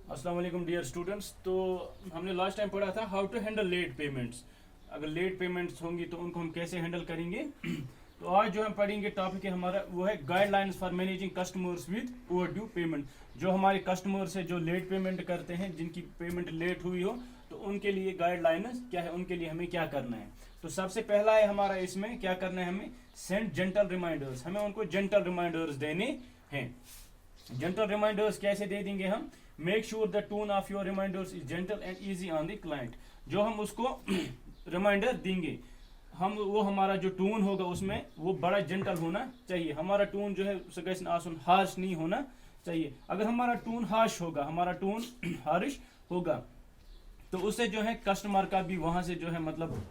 अस्सलाम वालेकुम dear students. तो हमने लास्ट टाइम पढ़ा था how to handle late payments. अगर लेट पेमेंट्स होंगी तो उनको हम कैसे हैंडल करेंगे। तो आज जो हम पढ़ेंगे टॉपिक है हमारा वो है guidelines for managing customers with overdue payment. जो हमारे कस्टमर्स है जो लेट पेमेंट करते हैं, जिनकी पेमेंट लेट हुई हो, तो उनके लिए गाइडलाइंस क्या है, उनके लिए हमें क्या करना है। तो सबसे पहला है हमारा इसमें क्या करना है, हमें सेंड जेंटल रिमाइंडर्स। हमें उनको जेंटल रिमाइंडर्स देने हैं। जेंटल रिमाइंडर्स कैसे दे देंगे हम? Make sure the tone of your reminders is gentle and easy on the client. जो हम उसको रिमाइंडर देंगे, हम वो हमारा जो टोन होगा उसमें वो बड़ा जेंटल होना चाहिए। हमारा टोन जो है हार्श नहीं होना चाहिए। अगर हमारा टोन हार्श होगा, हमारा टोन हार्श होगा, तो उससे जो है कस्टमर का भी वहां से जो है मतलब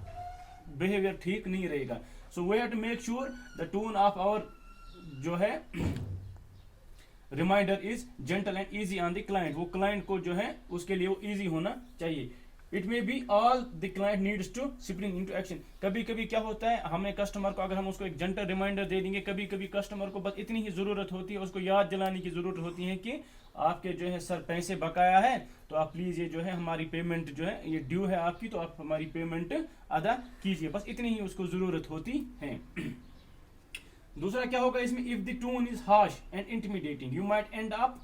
बिहेवियर ठीक नहीं रहेगा। So we have to make sure the tone of our जो है reminder is gentle and easy on the client. वो क्लाइंट को जो है उसके लिए वो इजी होना चाहिए। It may be all the client needs to spring into action. कभी कभी क्या होता है, हमें कस्टमर को अगर हम उसको एक जेंटल रिमाइंडर दे देंगे, कभी कभी कस्टमर को बस इतनी ही जरूरत होती है, उसको याद दिलाने की जरूरत होती है कि आपके जो है सर पैसे बकाया है, तो आप प्लीज ये जो है हमारी पेमेंट जो है ये ड्यू है आपकी, तो आप हमारी पेमेंट अदा कीजिए। बस इतनी ही उसको जरूरत होती है। दूसरा क्या होगा इसमें, if the tone is harsh and intimidating you might end up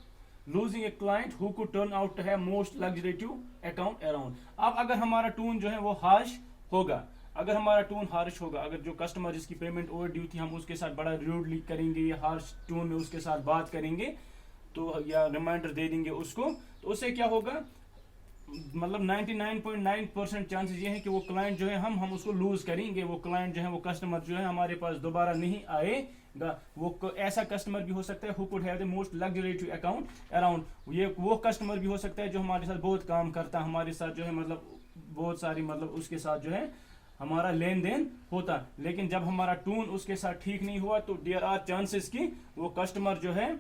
losing a client who could turn out to have most lucrative account around. अब अगर हमारा टोन जो है वो हार्श होगा, अगर हमारा टोन हार्श होगा, अगर जो कस्टमर जिसकी पेमेंट ओवर ड्यू थी हम उसके साथ बड़ा रूडली करेंगे या हार्श टोन में उसके साथ बात करेंगे, तो या रिमाइंडर दे देंगे उसको, तो उससे क्या होगा, मतलब 99.9% चांसेस ये है कि वो क्लाइंट जो है हम उसको लूज करेंगे। वो क्लाइंट जो है, वो कस्टमर जो है हमारे पास दोबारा नहीं आएगा। वो ऐसा कस्टमर भी हो सकता है who could have the most lucrative account around. ये वो कस्टमर भी हो सकता है जो हमारे साथ बहुत काम करता है, हमारे साथ जो है मतलब बहुत सारी मतलब उसके साथ जो है हमारा लेन देन होता। लेकिन जब हमारा टोन उसके साथ ठीक नहीं हुआ, तो देयर आर चांसेस कि वो कस्टमर जो है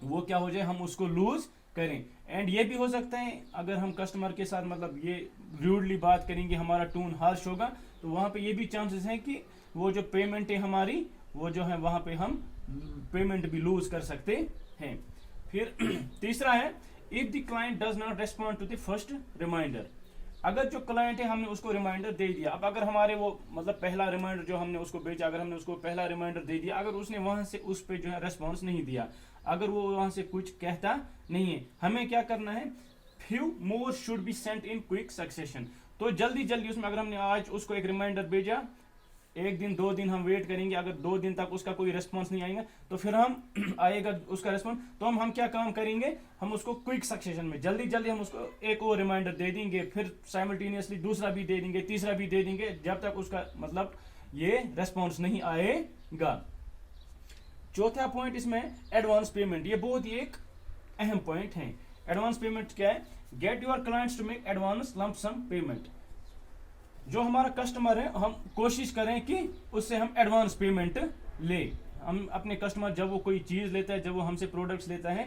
वो क्या हो जाए, हम उसको लूज करें। एंड ये भी हो सकता है अगर हम कस्टमर के साथ मतलब ये रूडली बात करेंगे, हमारा टोन हार्श होगा, तो वहां पे ये भी चांसेस हैं कि वो जो पेमेंट है हमारी, वो जो है वहां पे हम पेमेंट भी लूज कर सकते हैं। फिर तीसरा है, if the client does not respond to the first reminder. अगर जो क्लाइंट है हमने उसको रिमाइंडर दे दिया, अब अगर हमारे वो मतलब पहला रिमाइंडर जो हमने उसको भेजा, अगर हमने उसको पहला रिमाइंडर दे दिया, अगर उसने वहां से उस पर जो है रेस्पॉन्स नहीं दिया, अगर वो वहां से कुछ कहता नहीं है, हमें क्या करना है, few more should be sent in quick succession. तो जल्दी जल्दी उसमें, अगर हमने आज उसको एक रिमाइंडर भेजा, एक दिन दो दिन हम वेट करेंगे, अगर दो दिन तक उसका कोई रिस्पॉन्स नहीं आएगा, तो फिर हम आएगा उसका रिस्पॉन्स, तो हम क्या काम करेंगे, हम उसको क्विक सक्सेशन में जल्दी जल्दी हम उसको एक और रिमाइंडर दे देंगे, फिर साइमल्टेनियसली दूसरा भी दे देंगे, तीसरा भी दे देंगे, जब तक उसका मतलब ये रिस्पॉन्स नहीं आएगा। चौथा पॉइंट इसमें एडवांस पेमेंट। ये बहुत ही एक अहम पॉइंट है। एडवांस पेमेंट क्या है? Get your clients to make advance lump sum payment. जो हमारा कस्टमर है, हम कोशिश करें कि उससे हम एडवांस पेमेंट ले। हम अपने कस्टमर जब वो कोई चीज लेता है, जब वो हमसे प्रोडक्ट्स लेता है,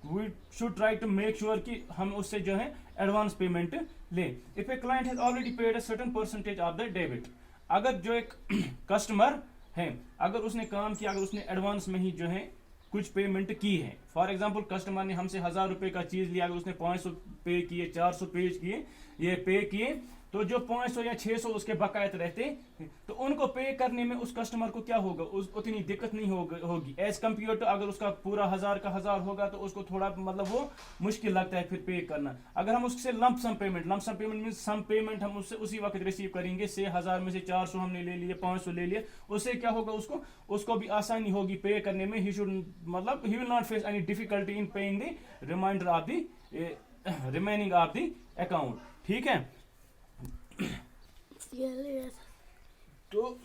we should try to make sure कि हम उससे जो है एडवांस पेमेंट ले। If a client has already paid a certain percentage of the debit, अगर जो एक कस्टमर है, अगर उसने काम किया, अगर उसने एडवांस में ही जो है कुछ पेमेंट की है, फॉर एग्जांपल कस्टमर ने हमसे 1000 रुपए का चीज लिया, अगर उसने 500 पे किए, 400 पे किए, ये पे किए, तो जो 500 या 600 उसके बकायत रहते, तो उनको पे करने में उस कस्टमर को क्या होगा, उतनी दिक्कत नहीं होगी एज कम्पेयर टू अगर उसका पूरा 1000 का 1000 होगा, तो उसको थोड़ा मतलब वो मुश्किल लगता है फिर पे करना। अगर हम उससे लंप सम पेमेंट मीन सम पेमेंट हम उससे उसी वक्त रिसीव करेंगे, से 1000 में से 400 हमने ले लिए, 500 ले लिए, उससे क्या होगा, उसको भी आसानी होगी पे करने में। He will not face any difficulty in paying the reminder of the remaining of the account. ठीक है, तो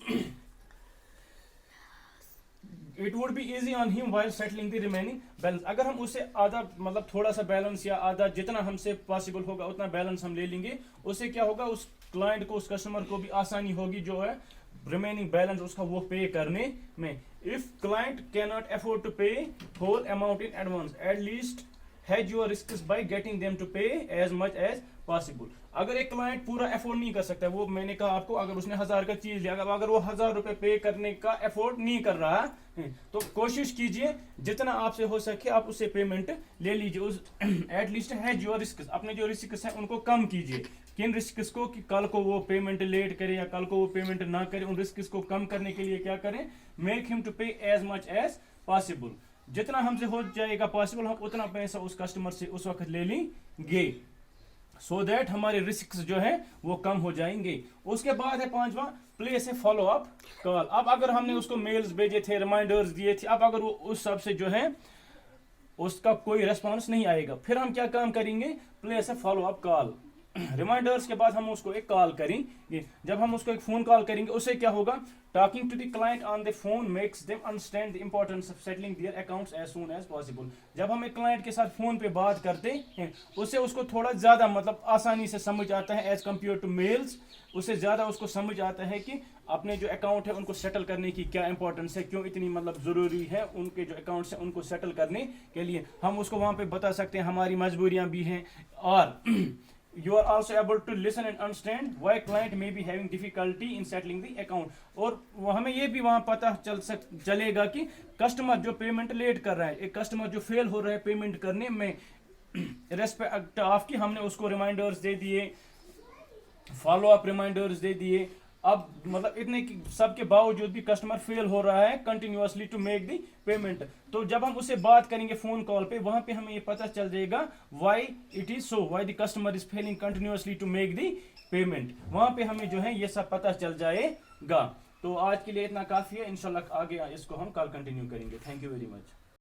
it would be easy on him while settling the remaining balance. अगर हम उससे आधा मतलब थोड़ा सा बैलेंस या आधा जितना हमसे पॉसिबल होगा उतना बैलेंस हम ले लेंगे, उससे क्या होगा, उस क्लाइंट को, उस कस्टमर को भी आसानी होगी जो है रिमेनिंग बैलेंस उसका वो पे करने में। If client can not afford to pay whole amount in advance, at least hedge your risks by getting them to pay as much as possible. अगर एक क्लाइंट पूरा अफोर्ड नहीं कर सकता, वो मैंने कहा आपको, अगर उसने 1000 का चीज लिया, अगर वो 1000 रुपए पे करने का अफोर्ड नहीं कर रहा है, तो कोशिश कीजिए जितना आपसे हो सके आप उससे पेमेंट ले लीजिए। उस एटलीस्ट हैज योर रिस्क, अपने जो रिस्क हैं उनको कम कीजिए। किन रिस्क को कि कल को वो पेमेंट लेट करे या कल को वो पेमेंट ना करे, उन रिस्क को कम करने के लिए क्या करें, मेक हिम टू पे एज मच एज पॉसिबल। जितना हमसे हो जाएगा पॉसिबल हम उतना पैसा उस कस्टमर से उस वक्त ले लेंगे, सो दैट हमारे रिस्क जो है वो कम हो जाएंगे। उसके बाद है 5वां, place a follow up call. अब अगर हमने उसको मेल्स भेजे थे, रिमाइंडर्स दिए थे, अब अगर वो उस सब से जो है उसका कोई रेस्पॉन्स नहीं आएगा, फिर हम क्या काम करेंगे, place a follow up call. Reminders के बाद हम उसको एक कॉल करेंगे। जब हम उसको एक फोन कॉल करेंगे, उससे क्या होगा, talking to the client on the phone makes them understand the importance of settling their accounts as soon as possible. जब हम एक क्लाइंट के साथ फोन पे बात करते हैं, उससे उसको थोड़ा ज्यादा मतलब आसानी से समझ आता है एज कम्पेयर टू मेल्स। उससे ज्यादा उसको समझ आता है कि अपने जो अकाउंट है उनको सेटल करने की क्या इंपॉर्टेंस है, क्यों इतनी मतलब जरूरी है उनके जो अकाउंट्स हैं उनको सेटल करने के लिए। हम उसको वहां पे बता सकते हैं हमारी मजबूरियां भी हैं, और you are also able to listen and understand why client may be having difficulty in settling the account। और हमें ये भी वहां पता चलेगा कि कस्टमर जो पेमेंट लेट कर रहा है, एक कस्टमर जो फेल हो रहा है पेमेंट करने में, रेस्पेक्ट ऑफ कि हमने उसको रिमाइंडर्स दे दिए, फॉलो अप रिमाइंडर्स दे दिए, अब मतलब इतने सबके बावजूद भी कस्टमर फेल हो रहा है continuously to make the payment. तो जब हम उससे बात करेंगे फोन कॉल पे, वहां पे हमें ये पता चल जाएगा why it is so, why the customer is failing continuously to make the payment. वहां पे हमें जो है ये सब पता चल जाएगा। तो आज के लिए इतना काफी है, इंशाल्लाह आगे इसको हम कल कंटिन्यू करेंगे। Thank you very much.